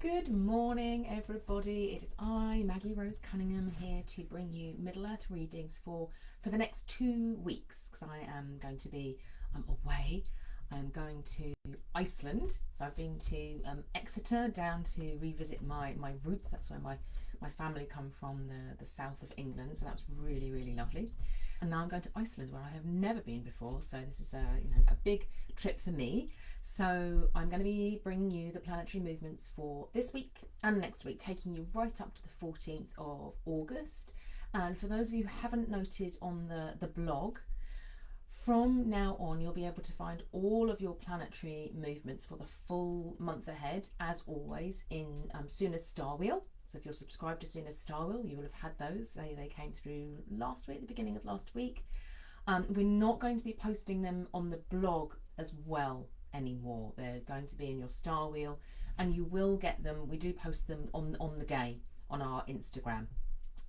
Good morning, everybody. It is I, Maggie Rose Cunningham, here to bring you Middle Earth readings for the next 2 weeks, because I am going to be away. I'm going to Iceland, so I've been to Exeter down to revisit my roots. That's where my family come from, the south of England, so that's really, really lovely. And now I'm going to Iceland, where I have never been before, so this is a big trip for me. So I'm going to be bringing you the planetary movements for this week and next week, taking you right up to the 14th of August. And for those of you who haven't noted on the blog, from now on you'll be able to find all of your planetary movements for the full month ahead, as always, in Suna's Star Wheel. So if you're subscribed to Suna's Star Wheel, you will have had those. They came through last week, the beginning of last week. We're not going to be posting them on the blog as well anymore. They're going to be in your Star Wheel, and you will get them. We do post them on the day on our Instagram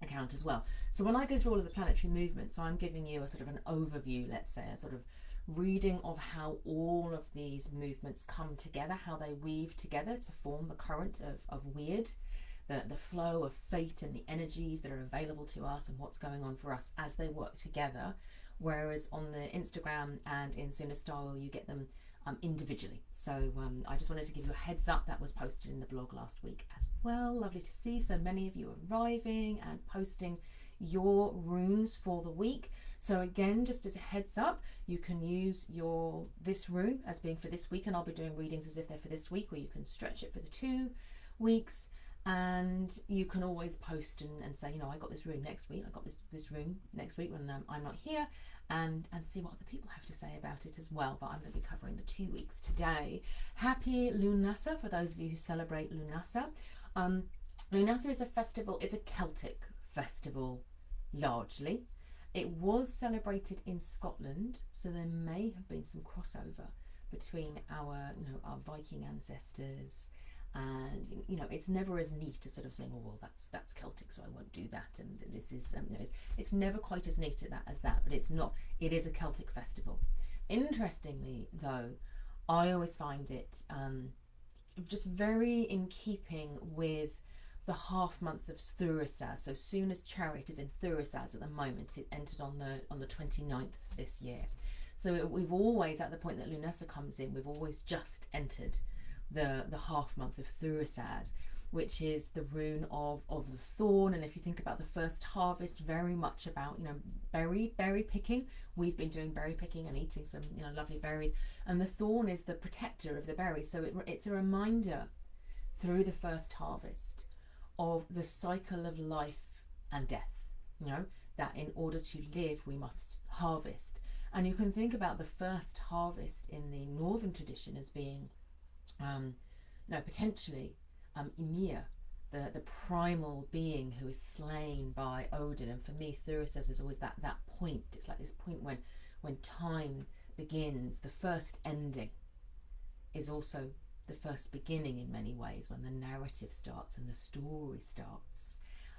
account as well. So when I go through all of the planetary movements, I'm giving you a sort of an overview, let's say, a sort of reading of how all of these movements come together, how they weave together to form the current of weird, the flow of fate and the energies that are available to us and what's going on for us as they work together. Whereas on the Instagram and in Suna's Star Wheel, you get them individually. So I just wanted to give you a heads up. That was posted in the blog last week as well. Lovely to see so many of you arriving and posting your runes for the week. So again, just as a heads up, you can use this rune as being for this week, and I'll be doing readings as if they're for this week, where you can stretch it for the 2 weeks. And you can always post and say, I got this rune next week, I got this rune next week when I'm not here, and see what other people have to say about it as well. But I'm going to be covering the 2 weeks today. Happy Lunasa for those of you who celebrate Lunasa. Lunasa is a festival, it's a Celtic festival largely. It was celebrated in Scotland, so there may have been some crossover between our Viking ancestors. And it's never as neat as sort of saying, oh well, that's Celtic, so I won't do that, and this is it's never quite as neat as that, but it's not. It is a Celtic festival. Interestingly though, I always find it just very in keeping with the half month of Thurisaz. So Suna's chariot is in Thurisaz at the moment. It entered on the 29th this year. So we've always, at the point that Lunasa comes in, we've always just entered the half month of Thurisaz, which is the rune of the thorn. And if you think about the first harvest, very much about berry picking. We've been doing berry picking and eating some lovely berries, and the thorn is the protector of the berries. So it's a reminder through the first harvest of the cycle of life and death, that in order to live we must harvest. And you can think about the first harvest in the northern tradition as being potentially Ymir, the primal being who is slain by Odin. And for me, Thurisaz is always that point. It's like this point when time begins. The first ending is also the first beginning in many ways, when the narrative starts and the story starts,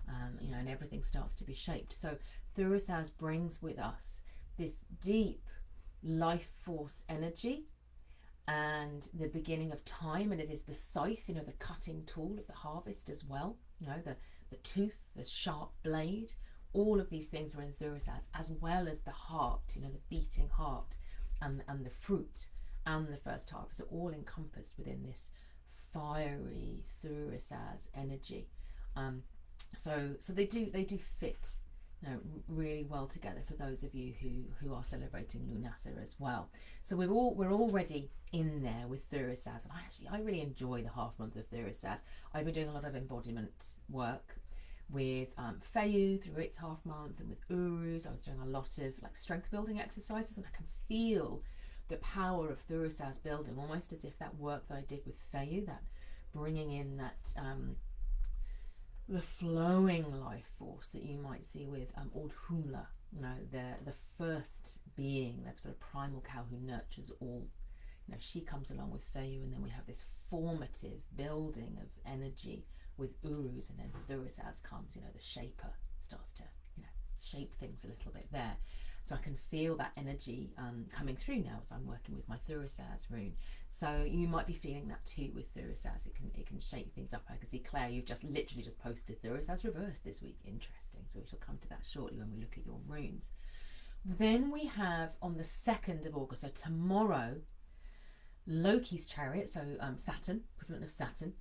and everything starts to be shaped. So Thurisaz brings with us this deep life force energy and the beginning of time, and it is the scythe, the cutting tool of the harvest as well, the tooth, the sharp blade. All of these things were in Thurisaz, as well as the heart, the beating heart, and the fruit and the first harvest are all encompassed within this fiery Thurisaz energy. So they do fit really well together for those of you who are celebrating Lunasa as well. So we're already in there with Thurisaz, and I really enjoy the half month of Thurisaz. I've been doing a lot of embodiment work with Feyu through its half month, and with Uruz I was doing a lot of strength building exercises, and I can feel the power of Thurisaz building, almost as if that work that I did with Feyu, that bringing in that the flowing life force that you might see with Ordhumla, the first being, the sort of primal cow who nurtures all. She comes along with Feyu, and then we have this formative building of energy with Uruz, and then Thurisaz comes, the shaper starts to shape things a little bit there. So I can feel that energy coming through now as I'm working with my Thurisaz rune. So you might be feeling that too with Thurisaz. It can shake things up. I can see Claire, you've just literally just posted Thurisaz reverse this week. Interesting. So we shall come to that shortly when we look at your runes. Then we have on the 2nd of August, so tomorrow, Loki's chariot, so Saturn, equivalent of Saturn,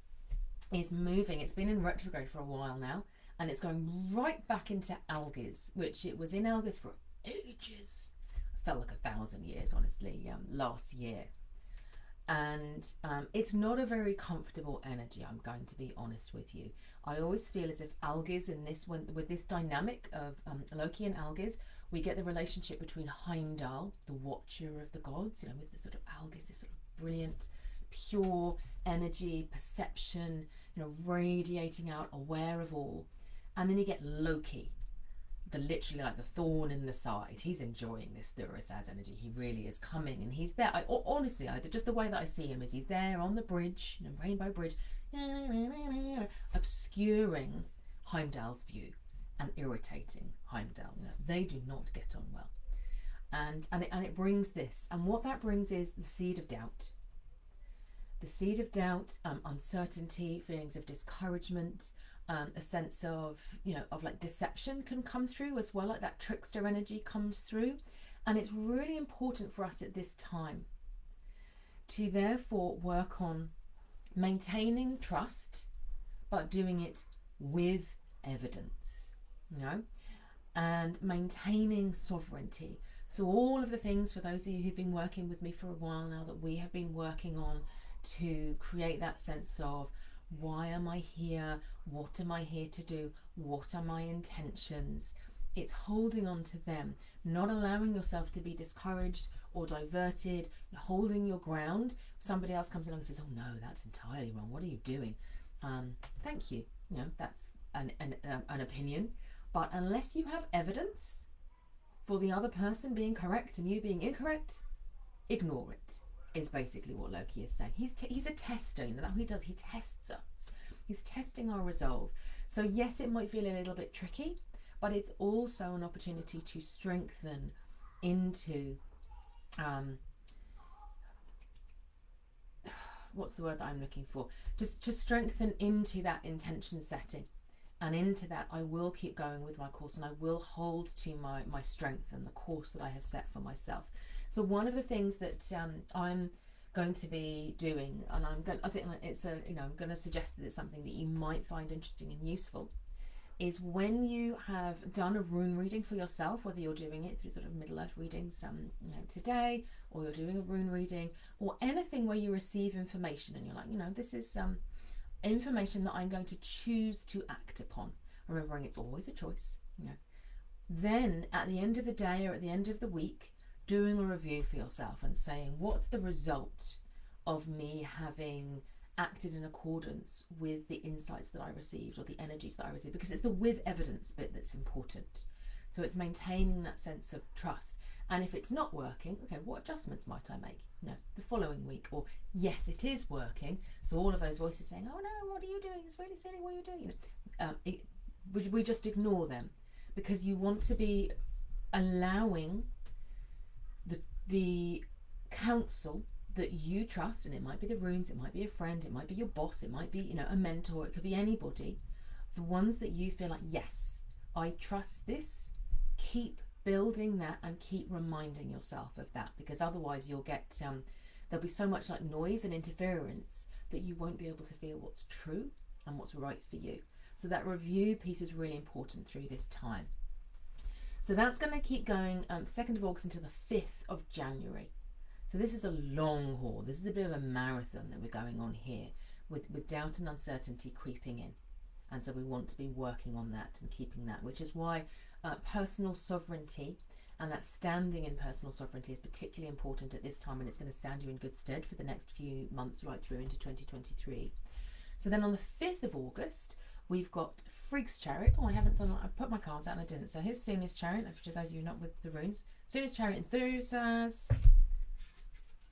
is moving. It's been in retrograde for a while now, and it's going right back into Algiz, which it was in Algiz for ages. Felt like 1,000 years, honestly, last year. And it's not a very comfortable energy, I'm going to be honest with you. I always feel as if Algiz in this one, with this dynamic of Loki and Algiz, we get the relationship between Heimdall, the watcher of the gods, with the sort of Algiz, this sort of brilliant, pure energy, perception, radiating out, aware of all. And then you get Loki, the literally like the thorn in the side. He's enjoying this Thurisaz energy. He really is coming, and he's there. Honestly, just the way that I see him is he's there on the bridge, Rainbow Bridge, obscuring Heimdall's view and irritating Heimdall. They do not get on well, and it brings this, and what that brings is the seed of doubt. The seed of doubt, uncertainty, feelings of discouragement. A sense of like deception can come through as well, like that trickster energy comes through. And it's really important for us at this time to therefore work on maintaining trust, but doing it with evidence, and maintaining sovereignty. So all of the things, for those of you who've been working with me for a while now, that we have been working on to create that sense of, why am I here? What am I here to do? What are my intentions? It's holding on to them, not allowing yourself to be discouraged or diverted, holding your ground. Somebody else comes along and says, oh no, that's entirely wrong. What are you doing? Thank you. That's an opinion. But unless you have evidence for the other person being correct and you being incorrect, ignore it. Is basically what Loki is saying. He's a tester. That's what he does. He tests us. He's testing our resolve. So yes, it might feel a little bit tricky, but it's also an opportunity to strengthen into what's the word that I'm looking for? Just to strengthen into that intention setting, and into that I will keep going with my course, and I will hold to my strength and the course that I have set for myself. So one of the things that I'm going to be doing, and I'm going to suggest that it's something that you might find interesting and useful, is when you have done a rune reading for yourself, whether you're doing it through sort of Middle Earth readings today, or you're doing a rune reading, or anything where you receive information and you're like, this is information that I'm going to choose to act upon. Remembering it's always a choice. Then at the end of the day or at the end of the week, doing a review for yourself and saying, what's the result of me having acted in accordance with the insights that I received or the energies that I received? Because it's the with evidence bit that's important. So it's maintaining that sense of trust. And if it's not working, okay, what adjustments might I make? The following week, or yes, it is working. So all of those voices saying, oh no, what are you doing? It's really silly what you're doing. We just ignore them, because you want to be allowing the counsel that you trust, and it might be the runes, it might be a friend, it might be your boss, it might be a mentor, it could be anybody, the ones that you feel like, yes, I trust this. Keep building that and keep reminding yourself of that, because otherwise you'll get there'll be so much like noise and interference that you won't be able to feel what's true and what's right for you. So that review piece is really important through this time. So that's going to keep going 2nd of August until the 5th of January. So this is a long haul. This is a bit of a marathon that we're going on here, with doubt and uncertainty creeping in. And so we want to be working on that and keeping that, which is why personal sovereignty and that standing in personal sovereignty is particularly important at this time, and it's going to stand you in good stead for the next few months right through into 2023. So then on the 5th of August, we've got Frigg's Chariot. Oh, I haven't done that. I put my cards out and I didn't. So here's Suna's Chariot, for those of you not with the runes. Suna's Chariot in Thurisaz,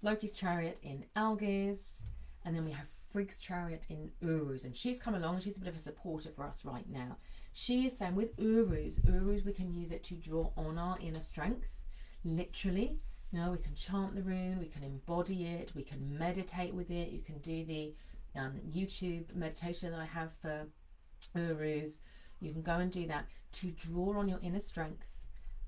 Loki's Chariot in Algiz, and then we have Frigg's Chariot in Uruz. And she's come along and she's a bit of a supporter for us right now. She is saying with Uruz we can use it to draw on our inner strength literally. You know, we can chant the rune, we can embody it, we can meditate with it. You can do the YouTube meditation that I have for Urus. You can go and do that to draw on your inner strength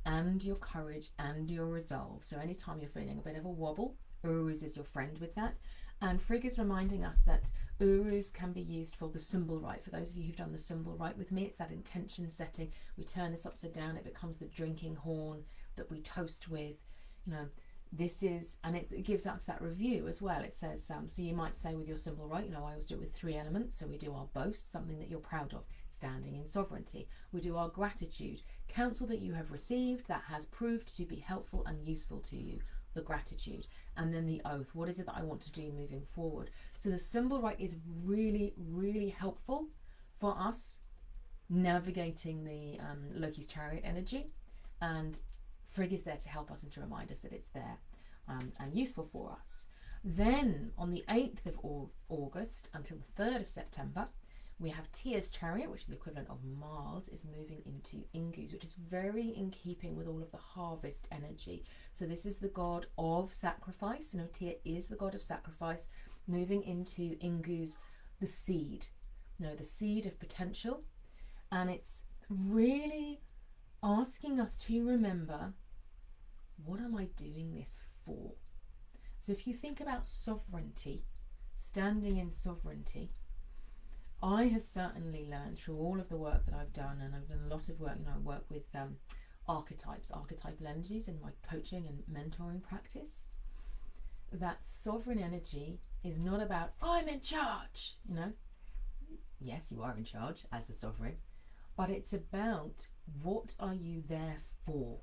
and your courage and your resolve. So anytime you're feeling a bit of a wobble, Urus is your friend with that. And Frigg is reminding us that Urus can be used for the symbol rite. For those of you who've done the symbol rite with me, it's that intention setting. We turn this upside down, it becomes the drinking horn that we toast with. You know, this is, and it gives us that review as well. It says, so you might say with your symbol rite, you know, I always do it with 3 elements. So we do our boast, something that you're proud of, standing in sovereignty. We do our gratitude, counsel that you have received that has proved to be helpful and useful to you, the gratitude. And then the oath, what is it that I want to do moving forward? So the symbol rite is really, really helpful for us navigating the Loki's chariot energy, and Frigg is there to help us and to remind us that it's there and useful for us. Then on the 8th of August until the 3rd of September, we have Tia's chariot, which is the equivalent of Mars, is moving into Ingus, which is very in keeping with all of the harvest energy. So this is the god of sacrifice. You know, Tia is the god of sacrifice, moving into Ingus, the seed. You know, the seed of potential. And it's really asking us to remember, what am I doing this for? So if you think about sovereignty, standing in sovereignty, I have certainly learned through all of the work that I've done, and I've done a lot of work, you know, I work with archetypal energies in my coaching and mentoring practice, that sovereign energy is not about, I'm in charge, you know. Yes, you are in charge as the sovereign, but it's about, what are you there for?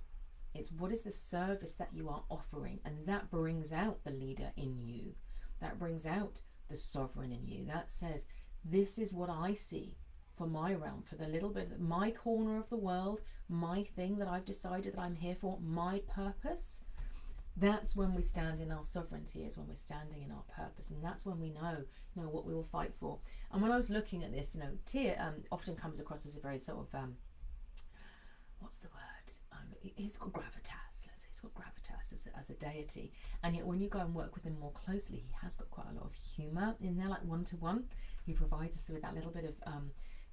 It's what is the service that you are offering, and that brings out the leader in you, that brings out the sovereign in you, that says, this is what I see for my realm, for the little bit, my corner of the world, my thing that I've decided that I'm here for, my purpose. That's when we stand in our sovereignty, is when we're standing in our purpose, and that's when we know, you know, what we will fight for. And when I was looking at this, you know, Tia often comes across as a very sort of what's the word? He's got gravitas. Let's say he's got gravitas as a deity, and yet when you go and work with him more closely, he has got quite a lot of humour in there, like one-to-one. He provides us with that little bit of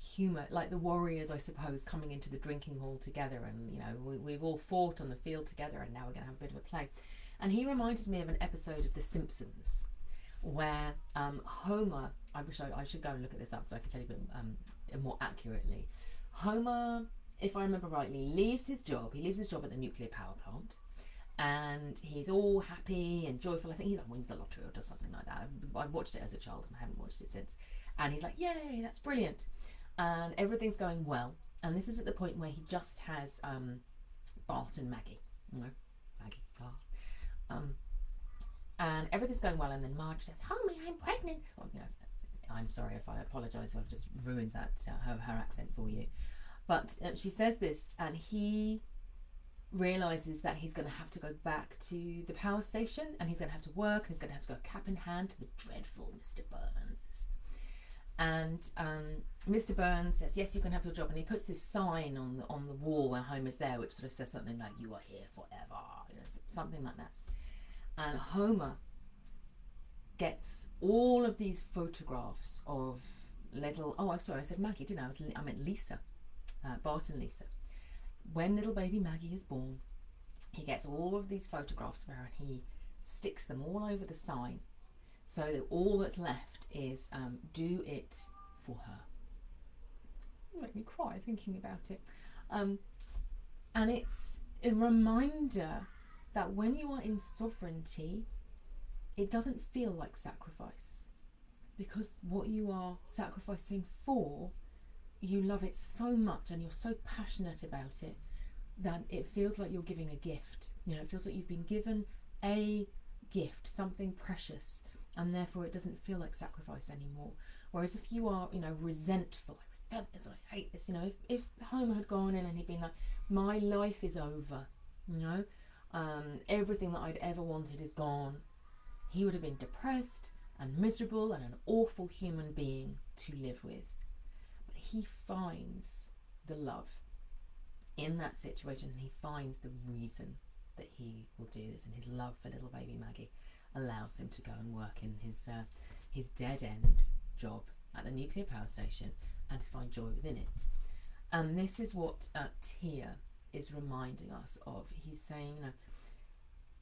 humour, like the warriors, I suppose, coming into the drinking hall together, and you know, we've all fought on the field together, and now we're going to have a bit of a play. And he reminded me of an episode of The Simpsons where Homer, I wish I should go and look at this up so I can tell you a bit more accurately. Homer, if I remember rightly, leaves his job. He leaves his job at the nuclear power plant, and he's all happy and joyful. I think he like wins the lottery or does something like that. I watched it as a child and I haven't watched it since. And he's like, yay, that's brilliant. And everything's going well. And this is at the point where he just has Bart and Maggie. You know, Maggie, and everything's going well. And then Marge says, Homie, I'm pregnant. Well, you know, I'm sorry if I apologise if I've just ruined that her accent for you. But she says this, and he realises that he's going to have to go back to the power station, and he's going to have to work, and he's going to have to go cap in hand to the dreadful Mr. Burns. And Mr. Burns says, yes, you can have your job, and he puts this sign on the wall where Homer's there, which sort of says something like, you are here forever, you know, something like that. And Homer gets all of these photographs of little, oh, I'm sorry, I said Maggie, didn't I? I meant Lisa, Bart and Lisa. When little baby Maggie is born, he gets all of these photographs where he sticks them all over the sign, so that all that's left is do it for her. It'll make me cry thinking about it. And it's a reminder that when you are in sovereignty, it doesn't feel like sacrifice, because what you are sacrificing for, you love it so much and you're so passionate about it that it feels like you're giving a gift. You know, it feels like you've been given a gift, something precious, and therefore it doesn't feel like sacrifice anymore. Whereas if you are, you know, resentful, I resent this, I hate this, you know, if Homer had gone in and he'd been like, my life is over, you know, everything that I'd ever wanted is gone, he would have been depressed and miserable and an awful human being to live with. But he finds the love in that situation, and he finds the reason that he will do this, and his love for little baby Maggie allows him to go and work in his dead end job at the nuclear power station and to find joy within it. And this is what Tia is reminding us of. He's saying,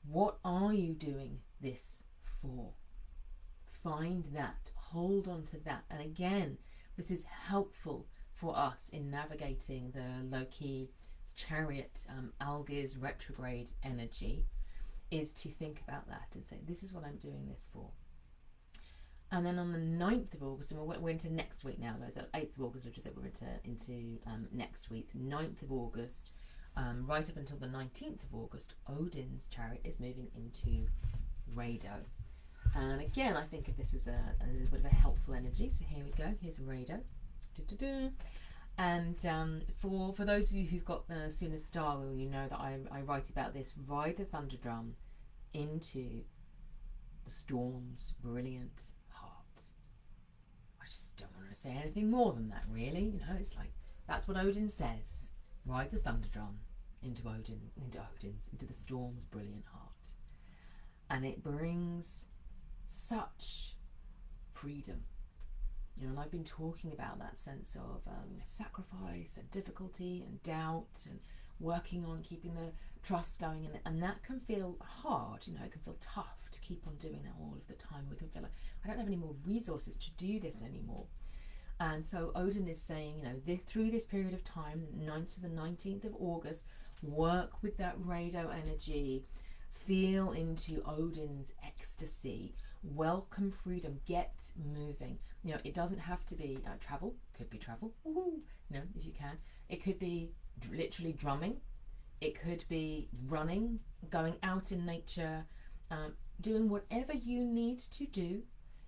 what are you doing this for? Find that, hold on to that. And again, this is helpful for us in navigating the Loki chariot Algiz retrograde energy, is to think about that and say, this is what I'm doing this for. And then on the 9th of August, and we're into next week now, guys, so 8th of August, which is we're into next week, 9th of August, right up until the 19th of August, Odin's chariot is moving into Rado. And again, I think of this as a little bit of a helpful energy. So here we go. Here's Rado. And for those of you who've got the Sooner Star Wheel, you know that I write about this. Ride the thunder drum into the storm's brilliant heart. I just don't want to say anything more than that, really. You know, it's like, that's what Odin says. Ride the thunder drum into the storm's brilliant heart. And it brings such freedom. You know, and I've been talking about that sense of sacrifice and difficulty and doubt and working on keeping the trust going, and that can feel hard. You know, it can feel tough to keep on doing that all of the time. We can feel like, I don't have any more resources to do this anymore. And so Odin is saying, you know, through this period of time, 9th to the 19th of August, work with that Rado energy, feel into Odin's ecstasy, welcome freedom, get moving. You know, it doesn't have to be travel. Could be travel, woohoo, you know, if you can. It could be literally drumming. It could be running, going out in nature, doing whatever you need to do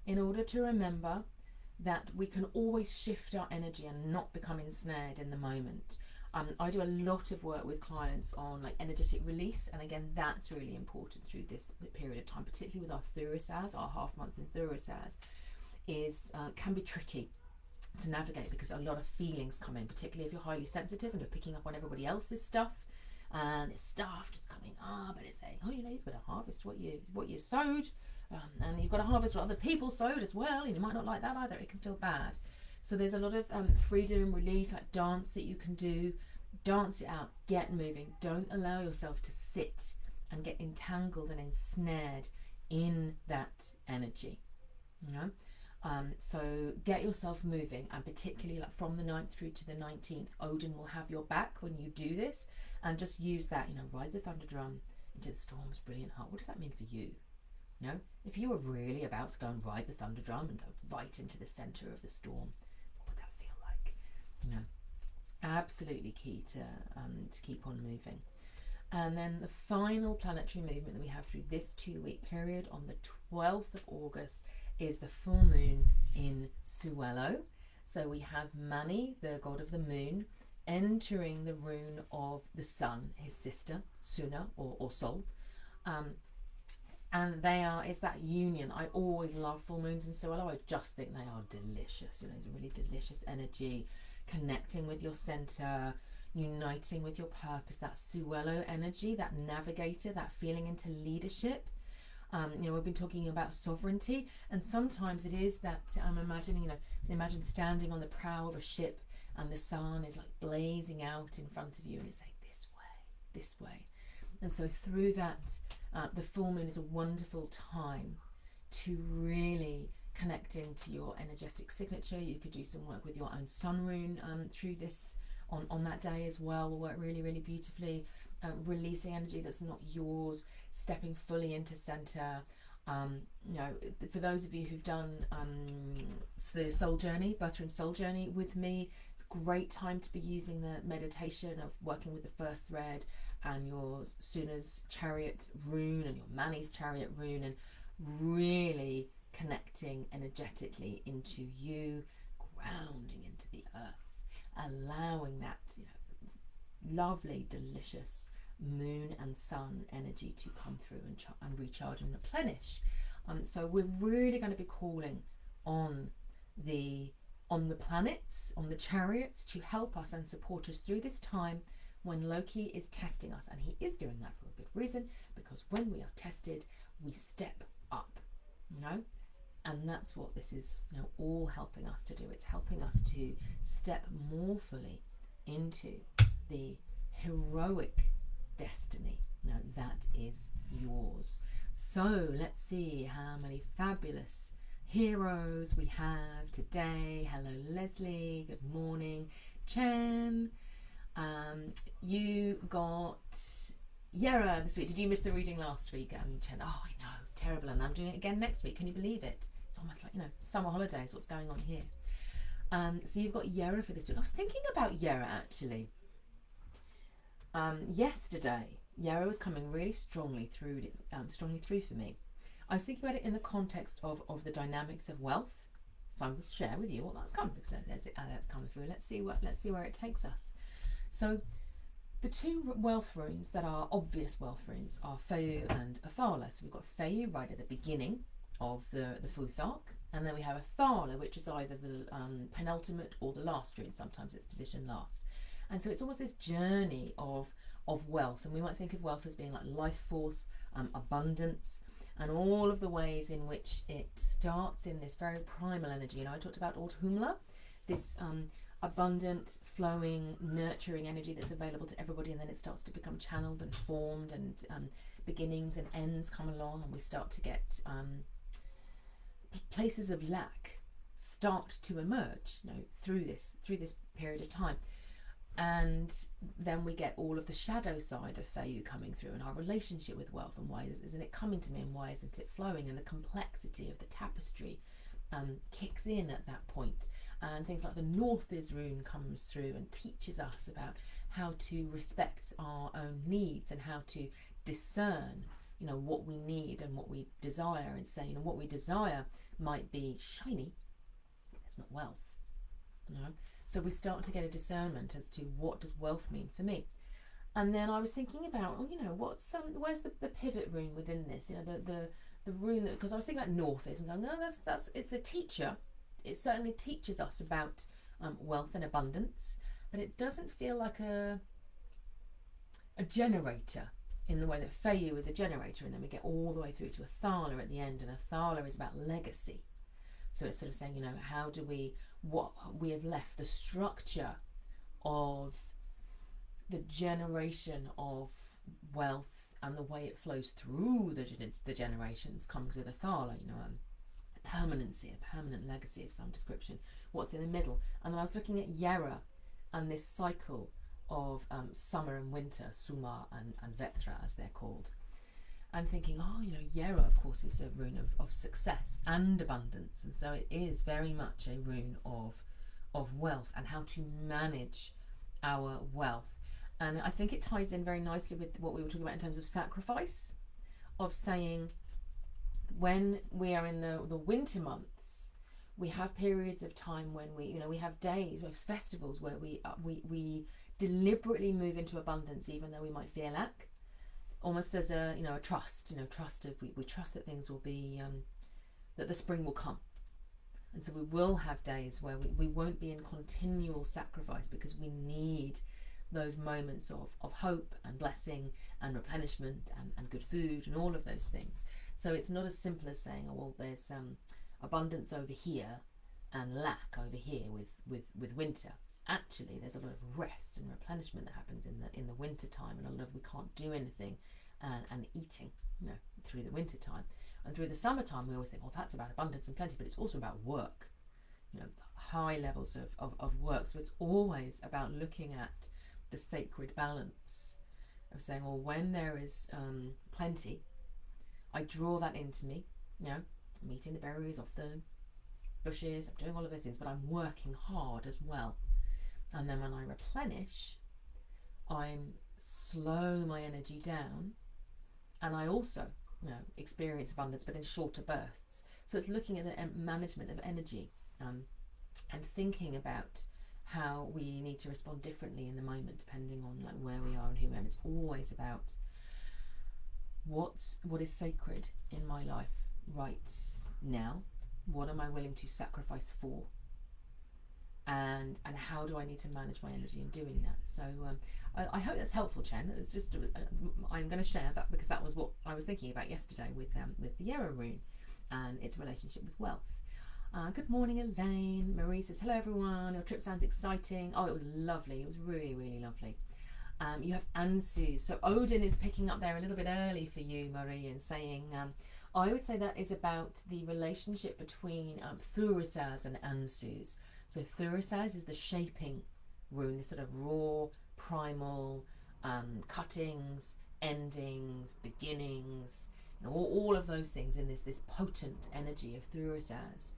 in order to remember that we can always shift our energy and not become ensnared in the moment. I do a lot of work with clients on like energetic release, and again, that's really important through this period of time, particularly with our Thurisaz, our half month in Thurisaz, can be tricky to navigate because a lot of feelings come in, particularly if you're highly sensitive and you're picking up on everybody else's stuff, and it's stuff just coming up and it's saying, oh, you know, you've got to harvest what you sowed, and you've got to harvest what other people sowed as well, and you might not like that either. It can feel bad. So there's a lot of freedom, release, like dance that you can do. Dance it out, get moving. Don't allow yourself to sit and get entangled and ensnared in that energy, you know. So get yourself moving, and particularly like from the 9th through to the 19th, Odin will have your back when you do this, and just use that, you know, ride the thunder drum into the storm's brilliant heart. What does that mean for you? You know, if you were really about to go and ride the thunder drum and go right into the center of the storm, what would that feel like? You know, absolutely key to keep on moving. And then the final planetary movement that we have through this 2-week period on the 12th of August is the full moon in Suelo. So we have Mani, the god of the moon, entering the rune of the sun, his sister, Suna or Sol. And it's that union. I always love full moons in Suelo. I just think they are delicious. You know, it's a really delicious energy, connecting with your center, uniting with your purpose, that Suelo energy, that navigator, that feeling into leadership. You know, we've been talking about sovereignty, and sometimes it is that I'm imagining, you know, imagine standing on the prow of a ship and the sun is like blazing out in front of you and it's like this way. And so through that, the full moon is a wonderful time to really connect into your energetic signature. You could do some work with your own sun rune through this on that day as well. Will work really, really beautifully. Releasing energy that's not yours, stepping fully into center. You know, for those of you who've done the soul journey, Birthright soul journey with me, it's a great time to be using the meditation of working with the first thread and your Suna's chariot rune and your Mani's chariot rune, and really connecting energetically into you, grounding into the earth, allowing that, you know, lovely, delicious moon and sun energy to come through and recharge and replenish. So we're really going to be calling on the planets, on the chariots, to help us and support us through this time when Loki is testing us, and he is doing that for a good reason, because when we are tested, we step up, you know, and that's what this is, you know, all helping us to do. It's helping us to step more fully into the heroic destiny, you know, that is yours. So let's see how many fabulous heroes we have today. Hello Leslie, good morning. Chen, you got Yera this week. Did you miss the reading last week? Chen, oh I know, terrible, and I'm doing it again next week. Can you believe it? It's almost like, you know, summer holidays. What's going on here? So you've got Yera for this week. I was thinking about Yera actually. Yesterday, Yera was coming really strongly through for me. I was thinking about it in the context of the dynamics of wealth. So I will share with you what that's come, because that's coming through. Let's see where it takes us. So the two wealth runes that are obvious wealth runes are Feyu and Athala. So we've got Feyu right at the beginning of the fourth arc, and then we have Athala, which is either the penultimate or the last rune. Sometimes it's positioned last. And so it's almost this journey of wealth, and we might think of wealth as being like life force, abundance, and all of the ways in which it starts in this very primal energy. You know, I talked about Orthumla, this abundant, flowing, nurturing energy that's available to everybody, and then it starts to become channeled and formed, and beginnings and ends come along, and we start to get places of lack start to emerge, you know, through this period of time. And then we get all of the shadow side of Feyu coming through, and our relationship with wealth, and why isn't it coming to me, and why isn't it flowing, and the complexity of the tapestry kicks in at that point. And things like the North's rune comes through and teaches us about how to respect our own needs, and how to discern, you know, what we need and what we desire, and say, you know, what we desire might be shiny, it's not wealth, you know. So we start to get a discernment as to what does wealth mean for me. And then I was thinking about, oh, you know, where's the pivot rune within this? You know, the rune, because I was thinking about North's and going, no, that's it's a teacher. It certainly teaches us about wealth and abundance, but it doesn't feel like a generator in the way that Feyu is a generator, and then we get all the way through to Athala at the end, and Athala is about legacy. So it's sort of saying, you know, how do what we have left, the structure of the generation of wealth and the way it flows through the generations comes with Athala, you know, a permanency, a permanent legacy of some description, what's in the middle. And then I was looking at Yera and this cycle of summer and winter, Suma and Vetra as they're called, and thinking, oh, you know, Yera, of course, is a rune of success and abundance, and so it is very much a rune of wealth and how to manage our wealth. And I think it ties in very nicely with what we were talking about in terms of sacrifice, of saying when we are in the winter months, we have periods of time when we have days, we have festivals where we deliberately move into abundance, even though we might feel lack, almost as a trust, trust of we trust that things will be, that the spring will come. And so we will have days where we won't be in continual sacrifice, because we need those moments of hope and blessing and replenishment and good food and all of those things. So it's not as simple as saying, oh, well, there's abundance over here and lack over here with winter. Actually, there's a lot of rest and replenishment that happens in the winter time, and a lot of we can't do anything and eating, through the winter time. And through the summertime, we always think, well, that's about abundance and plenty, but it's also about work, high levels of work. So it's always about looking at the sacred balance of saying, well, when there is plenty, I draw that into me, I'm eating the berries off the bushes, I'm doing all of those things, but I'm working hard as well. And then when I replenish, I'm slow my energy down, and I also, experience abundance, but in shorter bursts. So it's looking at the management of energy, and thinking about how we need to respond differently in the moment, depending on where we are and who we are. And it's always about what is sacred in my life right now. What am I willing to sacrifice for? and how do I need to manage my energy in doing that. So I hope that's helpful, Chen. It's just I'm going to share that because that was what I was thinking about yesterday with the Yarrow rune and its relationship with wealth. Good morning, Elaine. Marie says, hello everyone, your trip sounds exciting. Oh, it was lovely. It was really, really lovely. You have Ansu. So Odin is picking up there a little bit early for you, Marie, and saying, I would say that is about the relationship between Thurisaz and Ansus. So Thurisaz is the shaping rune, this sort of raw, primal, cuttings, endings, beginnings, all of those things in this potent energy of Thurisaz.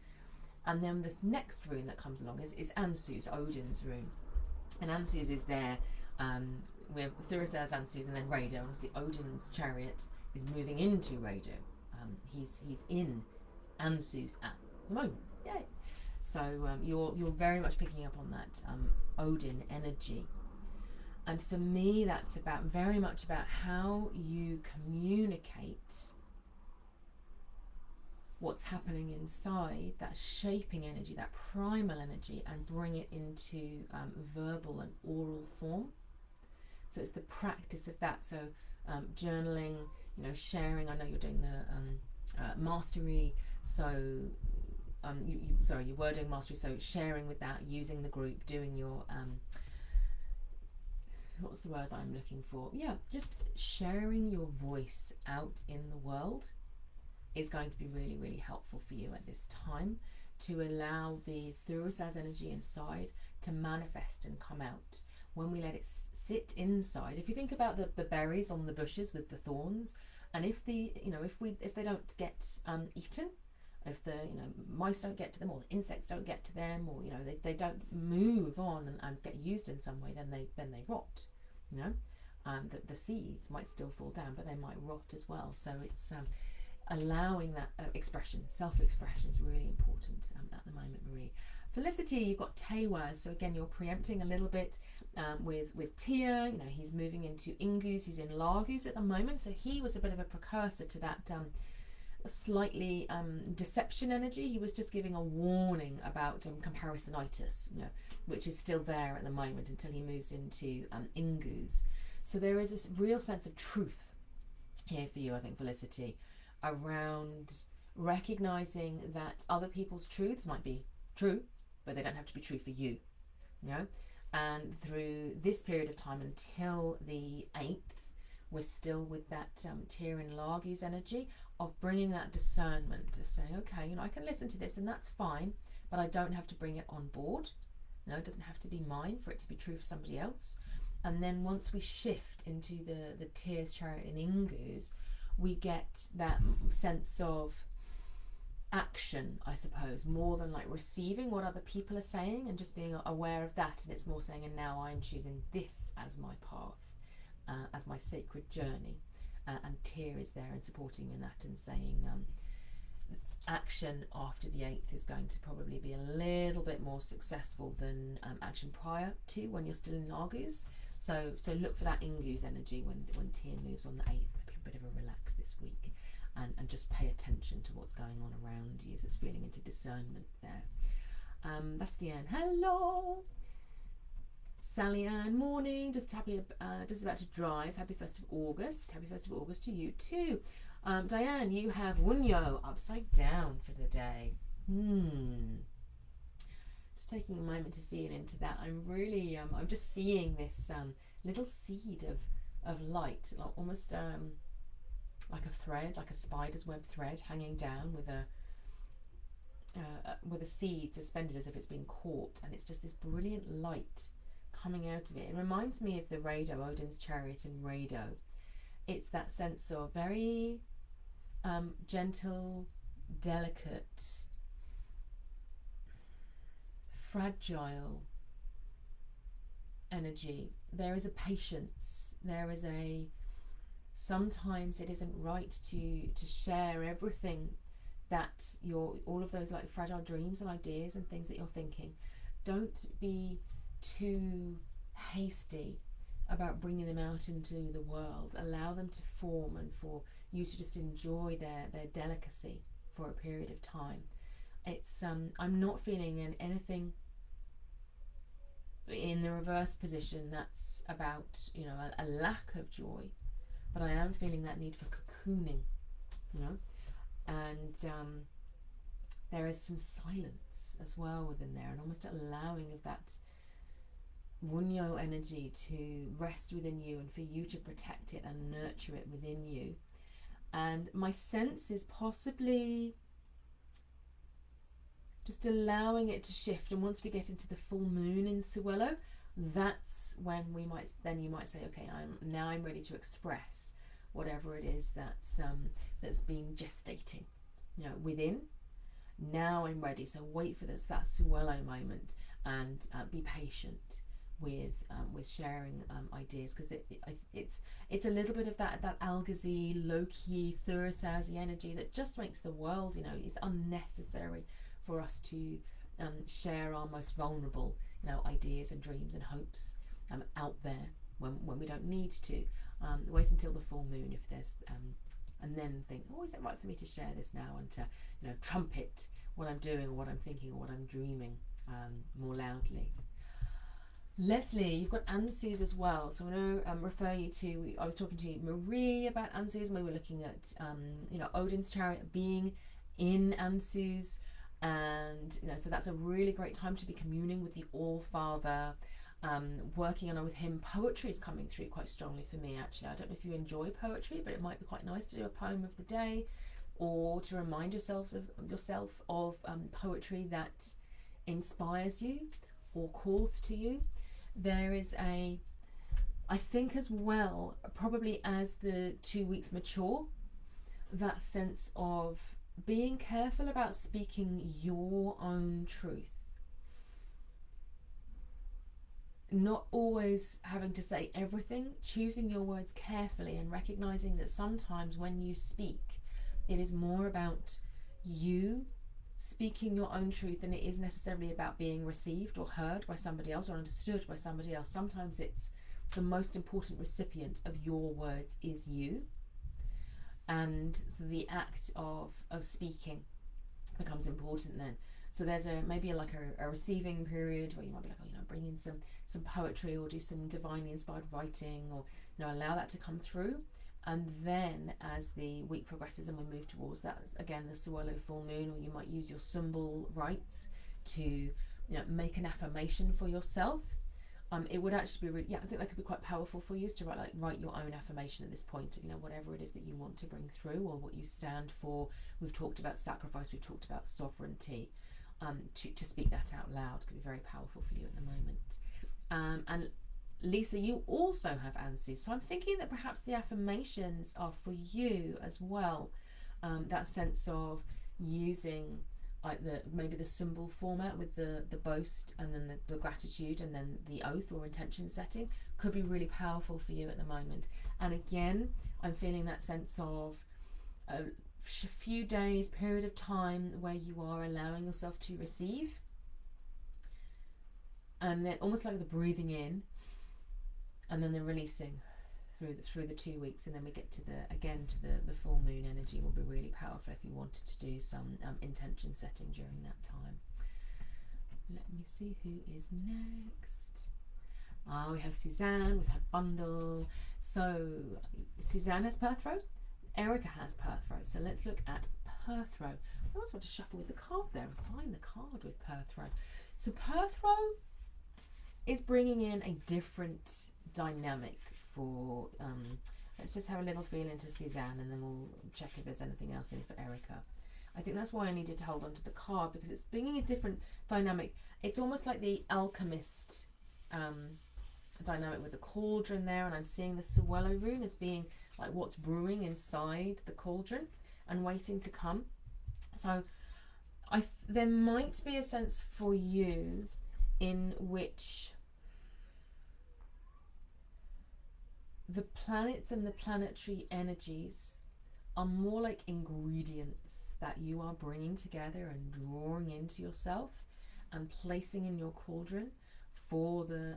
And then this next rune that comes along is Ansus, Odin's rune. And Ansus is there. We have Thurisaz, Ansus, and then Rado. Obviously, Odin's chariot is moving into Rado. He's in Ansus at the moment. Yay! So you're very much picking up on that Odin energy. And for me, that's very much about how you communicate what's happening inside, that shaping energy, that primal energy, and bring it into verbal and oral form. So it's the practice of that. So journaling, sharing. I know you're doing the mastery. So you were doing mastery. So sharing with that, using the group, doing your what's the word that I'm looking for? Yeah, just sharing your voice out in the world is going to be really, really helpful for you at this time, to allow the Thurisaz energy inside to manifest and come out. When we let it sit inside, if you think about the berries on the bushes with the thorns, and if they don't get eaten, if the mice don't get to them, or the insects don't get to them, or they don't move on and get used in some way, then they rot. The seeds might still fall down, but they might rot as well. So it's allowing that expression, self-expression, is really important at the moment, Marie. Felicity, you've got Tewaz. So again, you're preempting a little bit with Tia. He's moving into Ingus. He's in Lagus at the moment. So he was a bit of a precursor to that slightly deception energy. He was just giving a warning about comparisonitis, which is still there at the moment until he moves into Ingus. So there is this real sense of truth here for you, I think, Felicity, around recognizing that other people's truths might be true, but they don't have to be true for you, and through this period of time until the 8th, we're still with that Tyr and Lagus energy of bringing that discernment, of saying, okay, I can listen to this and that's fine, but I don't have to bring it on board. It doesn't have to be mine for it to be true for somebody else. And then once we shift into the Tyr's chariot in Ingus, we get that sense of action, I suppose, more than like receiving what other people are saying and just being aware of that. And it's more saying, and now I'm choosing this as my path, as my sacred journey. And Tyr is there and supporting in that and saying action after the 8th is going to probably be a little bit more successful than action prior to when you're still in Lagus. So look for that Ingus energy when Tyr moves on the 8th. Bit of a relax this week, and just pay attention to what's going on around you, just feeling into discernment there. Bastian, hello. Sally Ann, morning, just about to drive. Happy 1st of August. Happy 1st of August to you too. Diane, you have Wunyo upside down for the day. Just taking a moment to feel into that. I'm really I'm just seeing this little seed of light, almost like a thread, like a spider's web thread hanging down with a seed suspended as if it's been caught, and it's just this brilliant light coming out of it. It reminds me of the Rado, Odin's chariot in Rado. It's that sense of very gentle, delicate, fragile energy. There is a patience, there is sometimes it isn't right to share everything that all of those like fragile dreams and ideas and things that you're thinking. Don't be too hasty about bringing them out into the world. Allow them to form and for you to just enjoy their delicacy for a period of time. It's I'm not feeling anything in the reverse position, that's about, you know, a lack of joy, but I am feeling that need for cocooning, you know, and there is some silence as well within there, and almost allowing of that Runyo energy to rest within you and for you to protect it and nurture it within you. And my sense is possibly just allowing it to shift, and once we get into the full moon in Suelo, that's when you might say, okay, I'm ready to express whatever it is that's been gestating, you know, within. Now I'm ready. So wait for that Suelo moment, and be patient with sharing ideas, because it's a little bit of that Algazi, low-key, Thursasy energy that just makes the world, you know, it's unnecessary for us to share our most vulnerable, you know, ideas and dreams and hopes out there when we don't need to. Wait until the full moon if there's and then think, oh, is it right for me to share this now, and to, you know, trumpet what I'm doing or what I'm thinking or what I'm dreaming more loudly. Leslie, you've got Ansus as well, so I'm going to refer you to, I was talking to Marie about Ansus, and we were looking at you know, Odin's chariot being in Ansus, and, you know, so that's a really great time to be communing with the All-Father, working on with him. Poetry is coming through quite strongly for me, actually. I don't know if you enjoy poetry, but it might be quite nice to do a poem of the day, or to remind yourself of poetry that inspires you or calls to you. There is I think as well, probably as the 2 weeks mature, that sense of being careful about speaking your own truth. Not always having to say everything, choosing your words carefully, and recognizing that sometimes when you speak, it is more about you speaking your own truth than it is necessarily about being received or heard by somebody else or understood by somebody else. Sometimes it's the most important recipient of your words is you, and so the act of speaking becomes important then. So there's maybe like a receiving period where you might be like, oh, you know, bring in some poetry or do some divinely inspired writing, or, you know, allow that to come through. And then as the week progresses and we move towards that, again, the Suelo full moon, or you might use your symbol rites to, you know, make an affirmation for yourself. It would actually be really, I think that could be quite powerful for you, is to write your own affirmation at this point, you know, whatever it is that you want to bring through or what you stand for. We've talked about sacrifice, we've talked about sovereignty. To speak that out loud could be very powerful for you at the moment. And Lisa, you also have Ansu, so I'm thinking that perhaps the affirmations are for you as well. That sense of using like maybe the symbol format with the boast, and then the gratitude, and then the oath or intention setting could be really powerful for you at the moment. And again, I'm feeling that sense of a few days, period of time where you are allowing yourself to receive, and then almost like the breathing in, and then the releasing through the 2 weeks, and then we get to the full moon energy. Will be really powerful if you wanted to do some intention setting during that time. Let me see who is next. We have Suzanne with her bundle. So Suzanne has Perthrow, Erica has Perthrow. So let's look at Perthrow. I always want to shuffle with the card there and find the card with Perthrow. So Perthrow is bringing in a different dynamic for, let's just have a little feel into Suzanne, and then we'll check if there's anything else in for Erica. I think that's why I needed to hold on to the card, because it's bringing a different dynamic. It's almost like the alchemist dynamic with the cauldron there, and I'm seeing the Suelo rune as being like what's brewing inside the cauldron and waiting to come. So there might be a sense for you in which the planets and the planetary energies are more like ingredients that you are bringing together and drawing into yourself and placing in your cauldron for the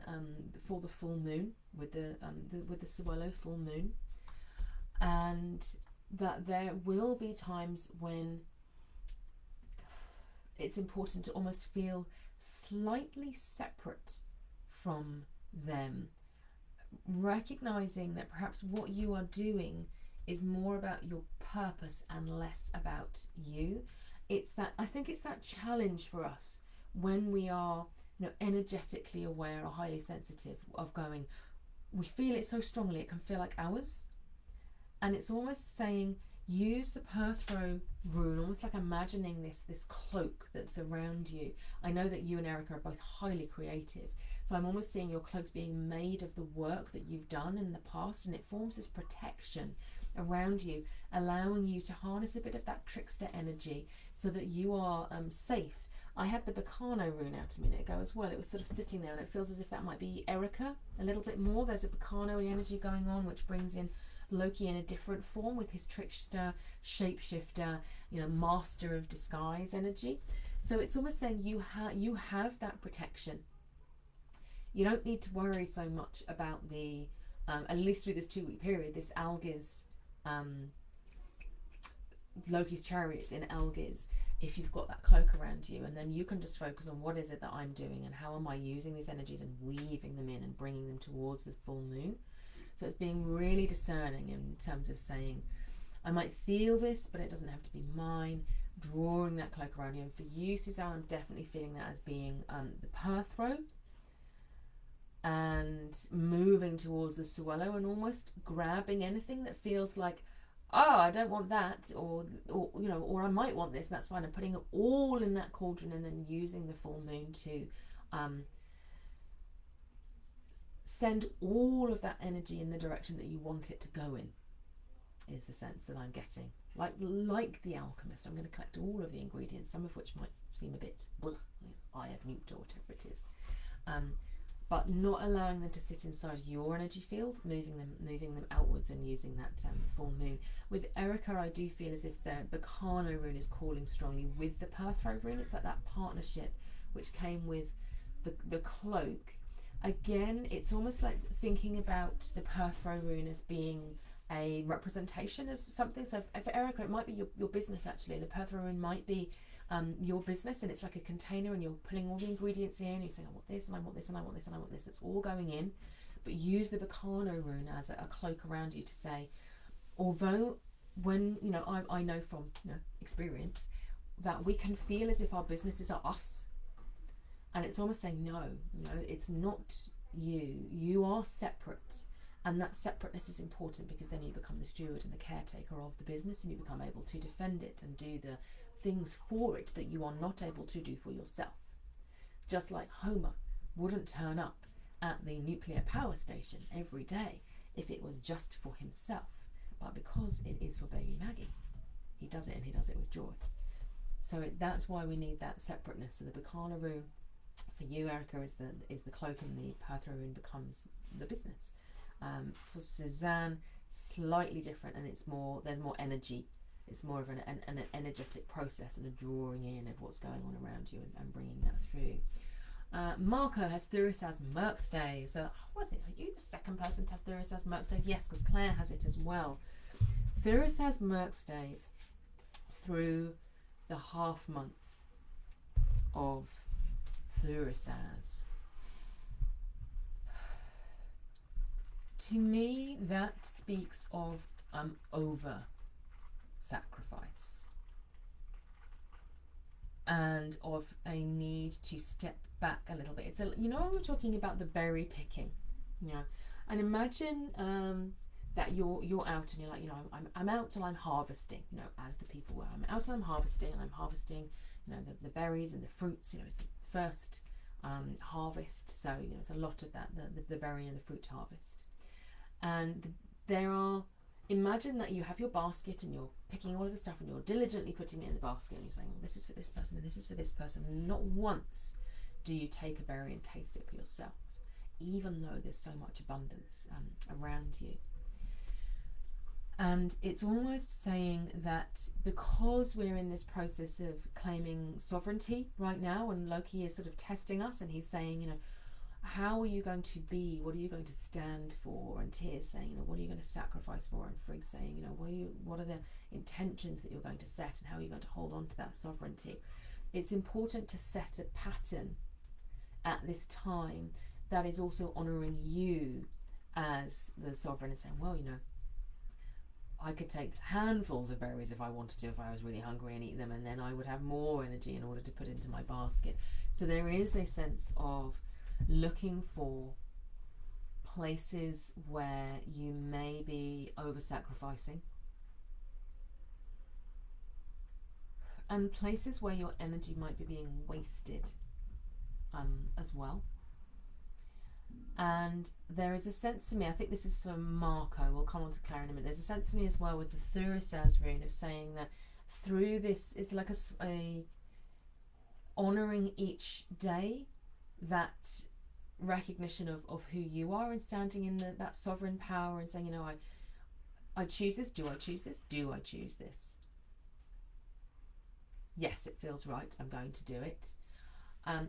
full moon, with the Suelo full moon. And that there will be times when it's important to almost feel slightly separate from them, recognizing that perhaps what you are doing is more about your purpose and less about you. I think it's that challenge for us when we are, energetically aware or highly sensitive, of going, we feel it so strongly it can feel like ours. And it's almost saying, use the Perthrow rune, almost like imagining this cloak that's around you. I know that you and Erica are both highly creative, so I'm almost seeing your cloaks being made of the work that you've done in the past, and it forms this protection around you, allowing you to harness a bit of that trickster energy so that you are safe. I had the Bacano rune out a minute ago as well. It was sort of sitting there, and it feels as if that might be Erica a little bit more. There's a Bacano energy going on, which brings in Loki in a different form with his trickster, shapeshifter, master of disguise energy. So it's almost saying you have that protection. You don't need to worry so much about the, at least through this 2-week period, this Algiz, Loki's chariot in Algiz, if you've got that cloak around you, and then you can just focus on what is it that I'm doing and how am I using these energies and weaving them in and bringing them towards the full moon. So it's being really discerning in terms of saying, I might feel this, but it doesn't have to be mine. Drawing that cloak around you. And for you, Suzanne, I'm definitely feeling that as being the Perthrow, and moving towards the Suello and almost grabbing anything that feels like, oh, I don't want that, or I might want this. That's fine. I'm putting it all in that cauldron and then using the full moon to send all of that energy in the direction that you want it to go in, is the sense that I'm getting. Like the alchemist, I'm going to collect all of the ingredients, some of which might seem a bit eye of newt or whatever it is, but not allowing them to sit inside your energy field, moving them outwards and using that full moon. With Erica, I do feel as if the Bacano rune is calling strongly with the Perthrow rune. It's like that partnership which came with the cloak. Again, it's almost like thinking about the Perthrow rune as being a representation of something. So for Erica, it might be your business actually. The Perthrow rune might be your business, and it's like a container, and you're putting all the ingredients in. You're saying, I want this, and I want this, and I want this, and I want this. It's all going in. But use the Bacano rune as a cloak around you to say, although when, I know from experience that we can feel as if our businesses are us. And it's almost saying, no, it's not you. You are separate. And that separateness is important, because then you become the steward and the caretaker of the business, and you become able to defend it and do the things for it that you are not able to do for yourself. Just like Homer wouldn't turn up at the nuclear power station every day if it was just for himself. But because it is for baby Maggie, he does it, and he does it with joy. So that's why we need that separateness. So the Bacana rune for you, Erica, is the cloak, and the Perthrow rune becomes the business. For Suzanne, slightly different, and there's more energy. It's more of an energetic process and a drawing in of what's going on around you and bringing that through. Marco has Thurisaz Merkstave. So are you the second person to have Thurisaz Merkstave? Yes, because Claire has it as well. Thurisaz Merkstave through the half month of Thurisaz. To me, that speaks of over sacrifice and of a need to step back a little bit. It's when we're talking about the berry picking, and imagine that you're out and you're like, I'm out till I'm harvesting, as the people were. I'm out till I'm harvesting, and I'm harvesting, the berries and the fruits. It's the first harvest, so it's a lot of that, the berry and the fruit harvest. And imagine that you have your basket and you're picking all of the stuff and you're diligently putting it in the basket, and you're saying, well, this is for this person and this is for this person. And not once do you take a berry and taste it for yourself, even though there's so much abundance around you. And it's almost saying that because we're in this process of claiming sovereignty right now, and Loki is sort of testing us, and he's saying, how are you going to be? What are you going to stand for? And Tyr's saying, what are you going to sacrifice for? And Frigg's saying, what are the intentions that you're going to set, and how are you going to hold on to that sovereignty? It's important to set a pattern at this time that is also honouring you as the sovereign and saying, well, you know, I could take handfuls of berries if I wanted to, if I was really hungry, and eat them, and then I would have more energy in order to put into my basket. So there is a sense of looking for places where you may be over-sacrificing, and places where your energy might be being wasted as well. And there is a sense for me, I think this is for Marco, we'll come on to Claire in a minute, there's a sense for me as well with the Thurisaz rune of saying that through this, it's like a honouring each day, that recognition of who you are, and standing in that sovereign power and saying, you know, I choose this, do I choose this, do I choose this? Yes, it feels right, I'm going to do it.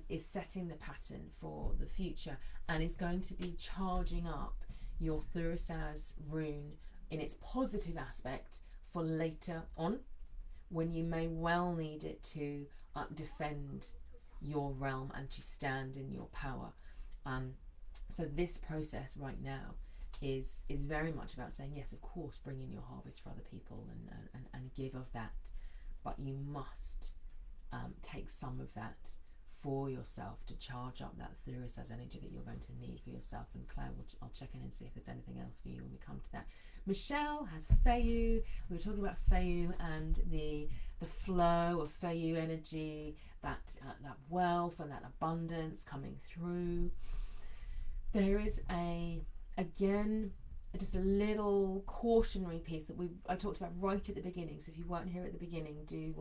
Is setting the pattern for the future, and is going to be charging up your Thurisaz rune in its positive aspect for later on, when you may well need it to defend your realm and to stand in your power. So this process right now is very much about saying, yes, of course, bring in your harvest for other people and give of that, but you must take some of that for yourself to charge up that Thurisaz energy that you're going to need for yourself. And Claire, I'll check in and see if there's anything else for you when we come to that. Michelle has Feiyu. We were talking about Feiyu and the flow of Feiyu energy, that wealth and that abundance coming through. There is again just a little cautionary piece that I talked about right at the beginning. So if you weren't here at the beginning, do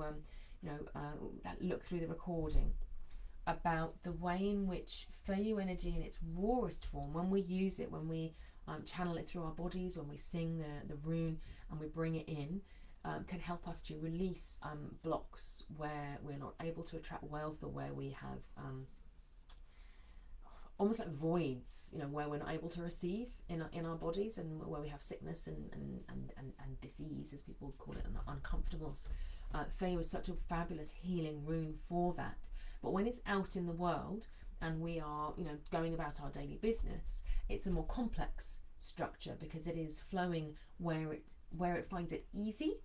look through the recording about the way in which Feiyu energy in its rawest form, when we use it, when we channel it through our bodies, when we sing the rune and we bring it in, can help us to release blocks where we're not able to attract wealth, or where we have almost like voids, where we're not able to receive in our bodies, and where we have sickness and disease, as people call it, and uncomfortables. Feiyu is such a fabulous healing rune for that. But when it's out in the world and we are, going about our daily business, it's a more complex structure, because it is flowing where it finds it easy,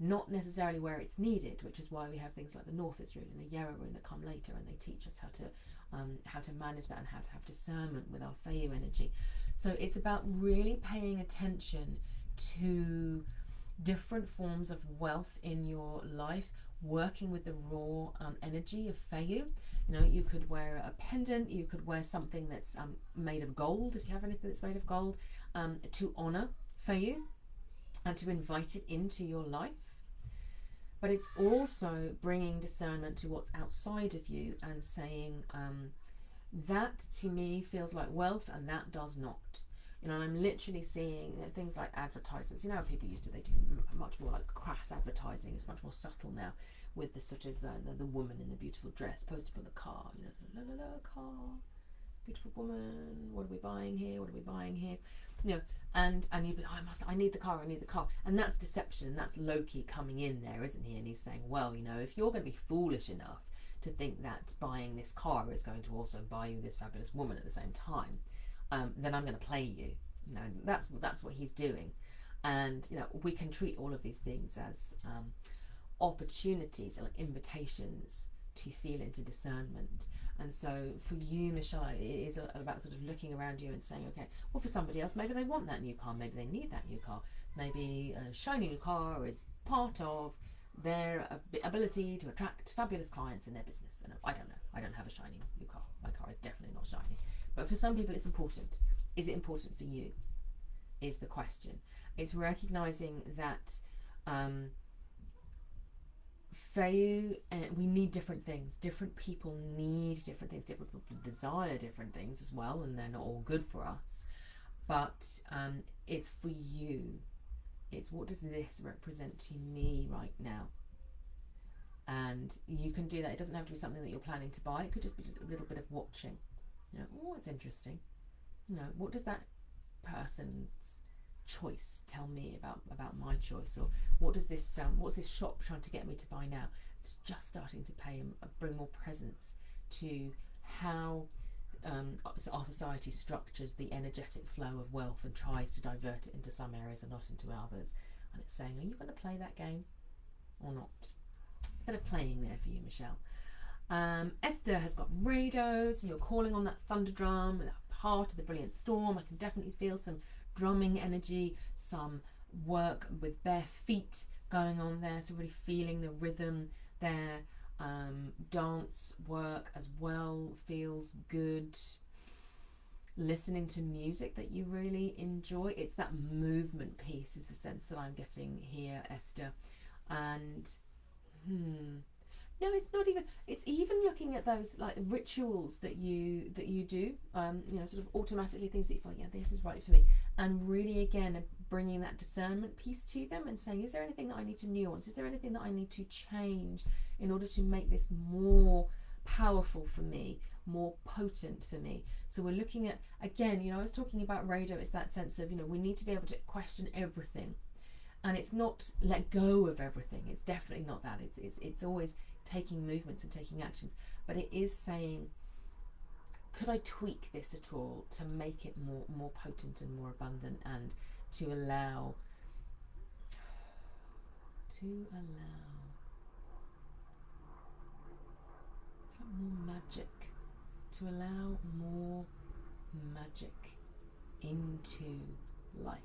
not necessarily where it's needed, which is why we have things like the Northers rune and the Yarrow rune that come later, and they teach us how to manage that and how to have discernment with our Feiyu energy. So it's about really paying attention to different forms of wealth in your life, working with the raw energy of Feiyu. You could wear a pendant, you could wear something that's made of gold, if you have anything that's made of gold, to honour Feiyu and to invite it into your life. But it's also bringing discernment to what's outside of you and saying, that to me feels like wealth and that does not. And I'm literally seeing things like advertisements. How people used to, they do much more like crass advertising. It's much more subtle now, with the sort of the woman in the beautiful dress posted on the car, la la la car, beautiful woman, what are we buying here, what are we buying here, and you'd be, I need the car, and that's deception. That's Loki coming in there, isn't he? And he's saying, well, if you're going to be foolish enough to think that buying this car is going to also buy you this fabulous woman at the same time, then I'm going to play you. That's what he's doing. And we can treat all of these things as opportunities, like invitations to feel into discernment. And so for you, Michelle, it is about sort of looking around you and saying, okay, well, for somebody else, maybe they want that new car, maybe they need that new car, maybe a shiny new car is part of their ability to attract fabulous clients in their business. And I don't know, I don't have a shiny new car, my car is definitely not shiny. But for some people it's important. Is it important for you? Is the question. It's recognizing that Feiyu, we need different things. Different people need different things. Different people desire different things as well, and they're not all good for us. But it's for you. It's, what does this represent to me right now? And you can do that. It doesn't have to be something that you're planning to buy. It could just be a little bit of watching. Oh, it's interesting. What does that person's choice tell me about my choice? Or what does this what's this shop trying to get me to buy now? It's just starting to bring more presence to how so our society structures the energetic flow of wealth and tries to divert it into some areas and not into others. And it's saying, are you going to play that game or not? A bit of playing there for you, Michelle. Esther has got rados, and you're calling on that thunder drum, that heart of the brilliant storm. I can definitely feel some drumming energy, some work with bare feet going on there, so really feeling the rhythm there. Dance work as well feels good. Listening to music that you really enjoy. It's that movement piece is the sense that I'm getting here, Esther. And no, it's not even, it's even looking at those like rituals that you do, sort of automatically things that you feel, yeah, this is right for me, and really again bringing that discernment piece to them and saying, is there anything that I need to nuance, is there anything that I need to change in order to make this more powerful for me, more potent for me? So we're looking at, again, I was talking about radio, it's that sense of, we need to be able to question everything, and it's not let go of everything, it's definitely not that, it's always taking movements and taking actions, but it is saying, could I tweak this at all to make it more potent and more abundant, and to allow it's like more magic, to allow more magic into life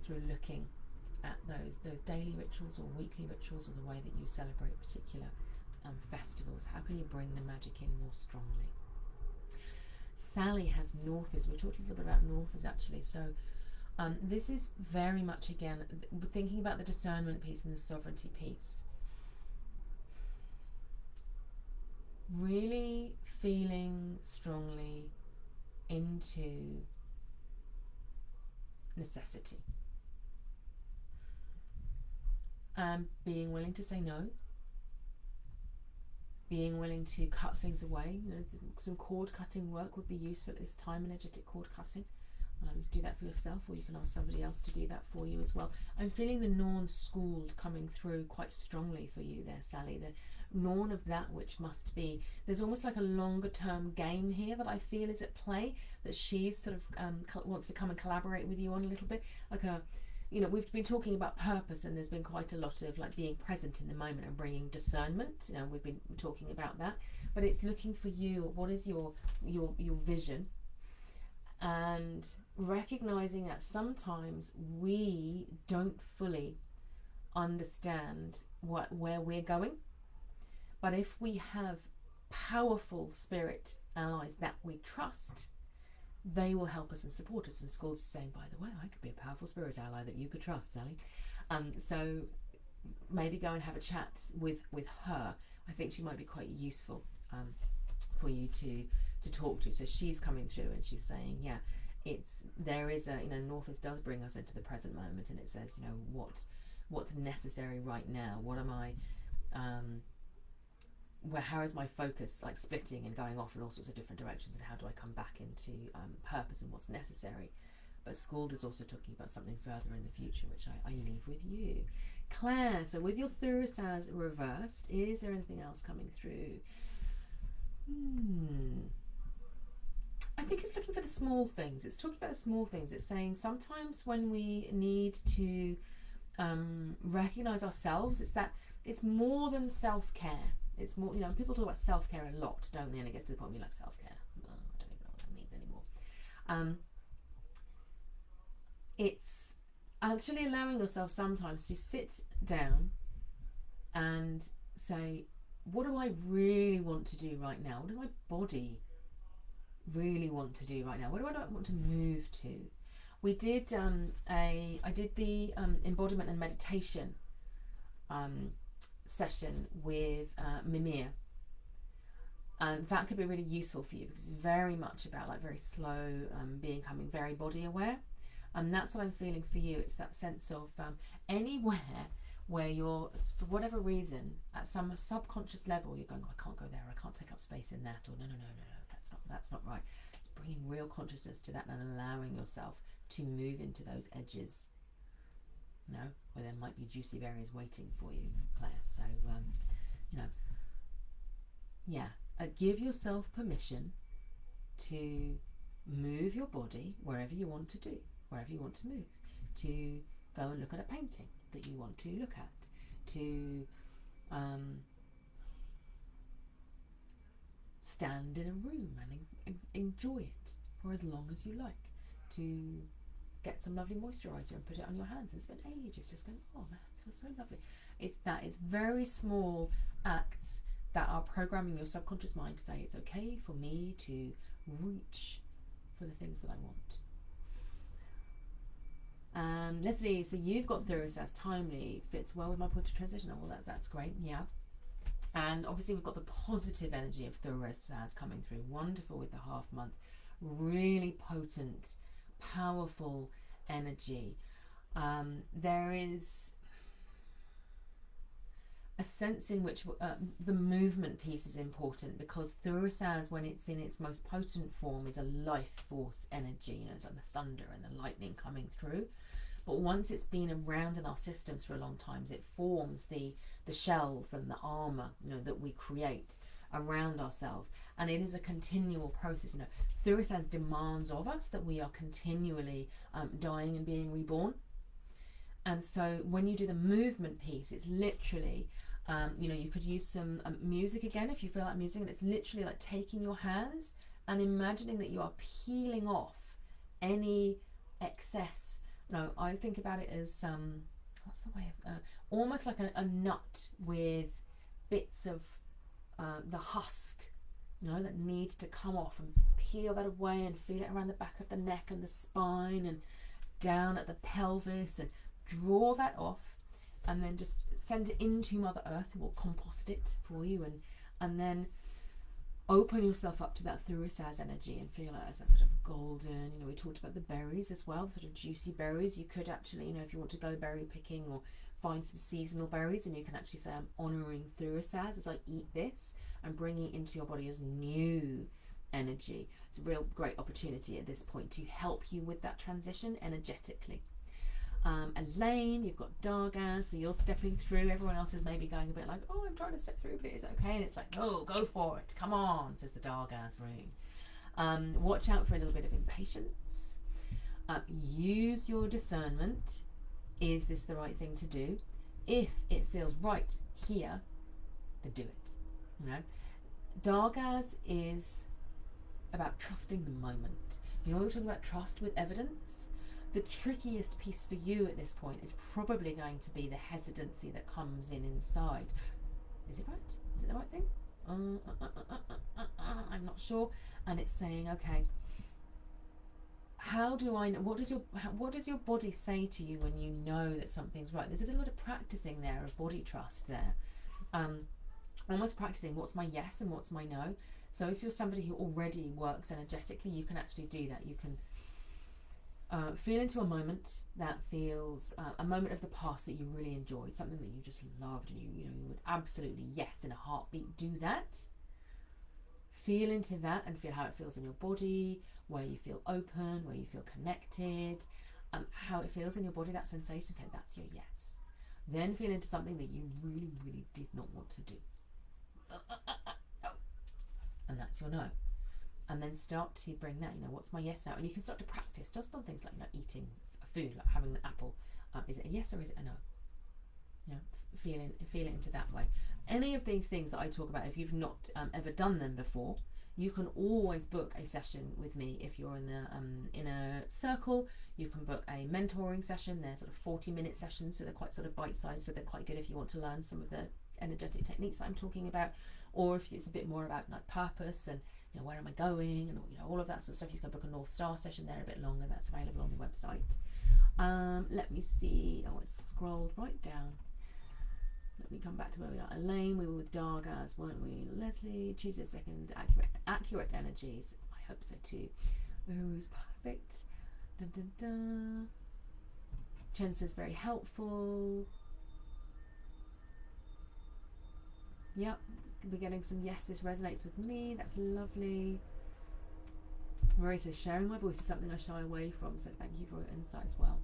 through looking at those daily rituals or weekly rituals, or the way that you celebrate particular festivals. How can you bring the magic in more strongly? Sally has Northers. We talked a little bit about Northers actually. So this is very much, again, thinking about the discernment piece and the sovereignty piece. Really feeling strongly into necessity. Being willing to say no, being willing to cut things away. Some cord cutting work would be useful at this time, energetic cord cutting. Do that for yourself, or you can ask somebody else to do that for you as well. I'm feeling the Norn schooled coming through quite strongly for you there, Sally. The Norn of that which must be, there's almost like a longer term game here that I feel is at play, that she's sort of wants to come and collaborate with you on a little bit, like a, we've been talking about purpose, and there's been quite a lot of like being present in the moment and bringing discernment. We've been talking about that, but it's looking for you. What is your vision? And recognizing that sometimes we don't fully understand where we're going, but if we have powerful spirit allies that we trust, they will help us and support us. And schools are saying, by the way, I could be a powerful spirit ally that you could trust, Sally. So maybe go and have a chat with her. I think she might be quite useful for you to talk to. So she's coming through and she's saying, yeah, there is a, Northers does bring us into the present moment, and it says, what's necessary right now? What am I, how is my focus like splitting and going off in all sorts of different directions, and how do I come back into purpose and what's necessary? But Schooled is also talking about something further in the future, which I leave with you. Claire, so with your Thursaz reversed, is there anything else coming through? I think it's looking for the small things. It's talking about the small things. It's saying sometimes when we need to recognize ourselves, it's more than self-care. It's more, people talk about self-care a lot, don't they? And it gets to the point where you're like, self-care? Oh, I don't even know what that means anymore. It's actually allowing yourself sometimes to sit down and say, what do I really want to do right now? What does my body really want to do right now? Where do I want to move to? We did I did the embodiment and meditation session with Mimir, and that could be really useful for you, because it's very much about like very slow becoming very body aware, and that's what I'm feeling for you. It's that sense of anywhere where you're, for whatever reason, at some subconscious level, you're going, oh, I can't go there, I can't take up space in that, or no, that's not right. It's bringing real consciousness to that and allowing yourself to move into those edges, where there might be juicy areas waiting for you, Claire. So, give yourself permission to move your body wherever you want to do, wherever you want to move, to go and look at a painting that you want to look at, to stand in a room and enjoy it for as long as you like, to get some lovely moisturizer and put it on your hands and spend ages just going, oh, my hands feel so lovely. It's very small acts that are programming your subconscious mind to say it's okay for me to reach for the things that I want. Leslie, so you've got Thursday timely, fits well with my point of transition. Oh, well, that's great, yeah. And obviously we've got the positive energy of Thursday coming through, wonderful with the half month, really potent, powerful energy. There is a sense in which the movement piece is important, because Thursday, when it's in its most potent form, is a life force energy. You know, it's like the thunder and the lightning coming through. But once it's been around in our systems for a long time, it forms the shells and the armor, you know, that we create around ourselves, and it is a continual process. You know, Thursday demands of us that we are continually dying and being reborn. And so when you do the movement piece, it's literally you know, you could use some music again if you feel like music, and it's literally like taking your hands and imagining that you are peeling off any excess. No, I think about it as what's the way of almost like a nut with bits of the husk, you know, that needs to come off, and peel that away and feel it around the back of the neck and the spine and down at the pelvis, and draw that off, and then just send it into Mother Earth, who will compost it for you, and then open yourself up to that Thursday energy and feel it as that sort of golden, you know, we talked about the berries as well, sort of juicy berries. You could actually, you know, if you want to go berry picking or find some seasonal berries, and you can actually say, I'm honouring Thursday as I eat this and bringing it into your body as new energy. It's a real great opportunity at this point to help you with that transition energetically. Elaine, you've got Dargaz, so you're stepping through. Everyone else is maybe going a bit like, oh, I'm trying to step through, but it's okay. And it's like, no, go for it. Come on, says the Dargaz ring. Watch out for a little bit of impatience. Use your discernment. Is this the right thing to do? If it feels right here, then do it. You know, Dargaz is about trusting the moment. You know, we're talking about trust with evidence. The trickiest piece for you at this point is probably going to be the hesitancy that comes in inside. Is it right? Is it the right thing? I'm not sure. And it's saying, okay, how do I know? What does your body say to you when you know that something's right? There's a little bit of practicing there of body trust there. Almost practicing what's my yes and what's my no. So if you're somebody who already works energetically, you can actually do that. You can feel into a moment that feels a moment of the past that you really enjoyed, something that you just loved, and you would absolutely, yes, in a heartbeat, do that. Feel into that and feel how it feels in your body, where you feel open, where you feel connected, how it feels in your body, that sensation. Okay, that's your yes. Then feel into something that you really, really did not want to do, and that's your no. And then start to bring that, you know, what's my yes now? And you can start to practice just on things like, you know, eating food, like having an apple. Is it a yes or is it a no? You know, feel it into that way. Any of these things that I talk about, if you've not ever done them before, you can always book a session with me. If you're in a circle, you can book a mentoring session. They're sort of 40-minute sessions, so they're quite sort of bite-sized, so they're quite good if you want to learn some of the energetic techniques that I'm talking about, or if it's a bit more about like purpose and, you know, where am I going, and, you know, all of that sort of stuff. You can book a North Star session. They're a bit longer. That's available on the website. Let me see. Oh, it's scrolled right down. Let me come back to where we are. Elaine, we were with Dargaz, weren't we? Leslie, Tuesday 2nd, accurate energies. I hope so too. Uru's perfect. Dun, dun, dun. Chen says very helpful. Yep, we're getting some yes, this resonates with me. That's lovely. Marie says, sharing my voice is something I shy away from, so thank you for your insight as well.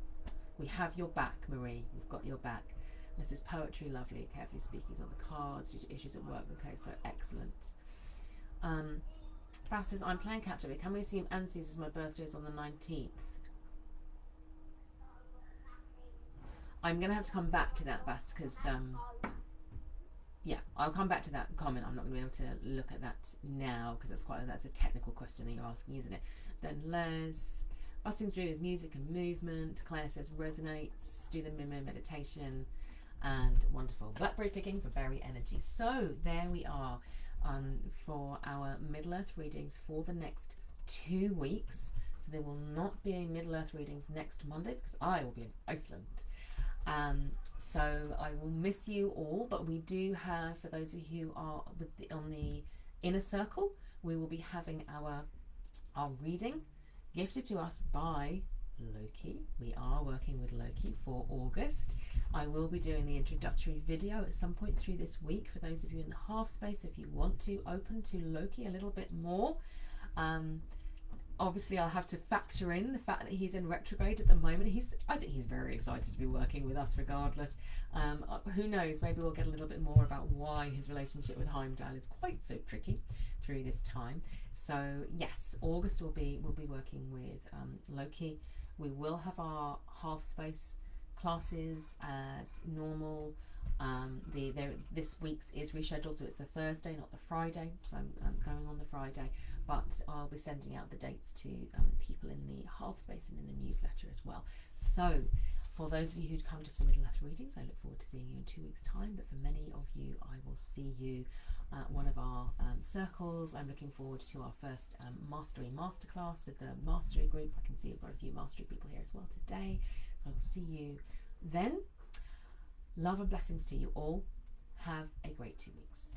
We have your back, Marie. We've got your back. This is poetry, lovely. Carefully speaking is on the cards due to issues at work. Okay, so excellent. Bass says, I'm playing catch up. Can we assume Ansie's is my birthday is on the 19th? I'm going to have to come back to that, Bass, because, yeah, I'll come back to that comment. I'm not going to be able to look at that now because that's a technical question that you're asking, isn't it? Then Les, busting through with music and movement. Claire says, resonates, do the Mimo meditation, and wonderful. Blackberry picking for berry energy. So there we are for our Middle Earth readings for the next 2 weeks. So there will not be any Middle Earth readings next Monday because I will be in Iceland. So I will miss you all, but we do have, for those of you who are on the inner circle, we will be having our reading gifted to us by Loki. We are working with Loki for August. I will be doing the introductory video at some point through this week for those of you in the half space, if you want to open to Loki a little bit more. Obviously I'll have to factor in the fact that he's in retrograde at the moment. I think he's very excited to be working with us regardless. Who knows, maybe we'll get a little bit more about why his relationship with Heimdall is quite so tricky through this time. So yes, August we'll be working with Loki. We will have our half space classes as normal. This week's is rescheduled, so it's the Thursday, not the Friday. So I'm going on the Friday, but I'll be sending out the dates to people in the half space and in the newsletter as well. So for those of you who'd come just for Middle Earth readings, I look forward to seeing you in 2 weeks' time. But for many of you, I will see you at one of our circles. I'm looking forward to our first Mastery Masterclass with the Mastery group. I can see we've got a few Mastery people here as well today. So I will see you then. Love and blessings to you all. Have a great 2 weeks.